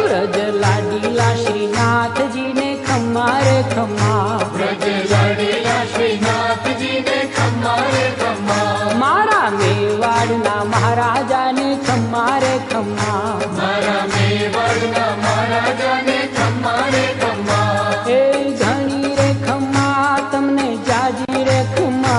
व्रज लाडीला श्रीनाथ जी ने खम्मा रे खम्मा, व्रज लाडीला श्रीनाथ जी ने खम्मा रे खम्मा, मारा मेवाड़ना महाराजा ने खम्मा रे खम्मा, मारा मेवाड़ना महाराजा ने खम्मा रे खम्मा, ए घणी रे खम्मा तमने जाजी रे खम्मा,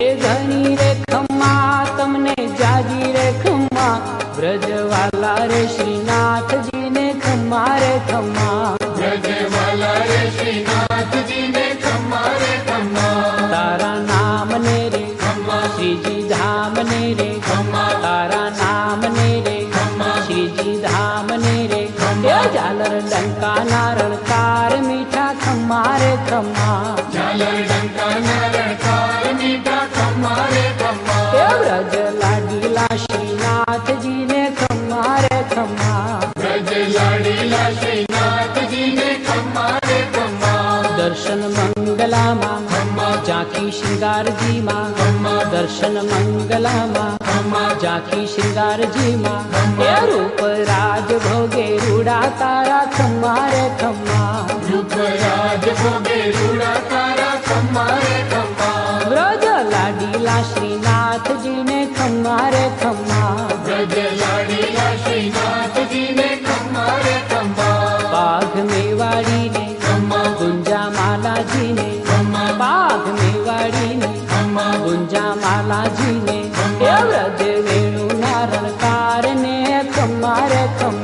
ए घणी रे खम्मा तमने जाजी रे खम्मा, ब्रजवाला रे श्रीनाथ जी ने खम्मा रे खम्मा, ब्रजवाला रे श्रीनाथ जी ने खम्मा रे खम्मा, तारा नाम ने रे खम्मा, श्री जी धाम ने रे खम्मा, तारा नाम ने रे खम्मा, श्री जी धाम ने रे ये झालर डंका नारणकार मीठा खम्मा रे खम्मा, झालर डंका नारणकार मीठा खम्मा रे खम्मा, ये ब्रज लाडीला श्रीनाथ जी ने खम्मा रे खम्मा, ब्रज लाडीला श्रीनाथ जी ने खम्मा रे खम्मा, दर्शन मंगला माँ खम्मा, झांकी श्रृंगार जी माँ, खम्मा, दर्शन मंगला माँ खम्मा, झांकी श्रृंगार जी माँ, खम्मा, ये रूप राज भोगे रूड़ा तारा खम्मा रे खम्मा, रूप राज भोगे रूड़ा तारा खम्मा रे खम्मा, ब्रज लाडीला श्रीनाथ जी ने खम्मा रे खम्मा, ब्रज लाडीला श्रीनाथ जी ने खम्मा रे खम्मा, बाघ मेवाड़ी ने खम्मा, गुंजा माला जी ने खम्मा, बाघ मेवाड़ी ने खम्मा, गुंजा माला जी ने ये ब्रज वेणु नारणकार ने खम्मा रे खम्मा।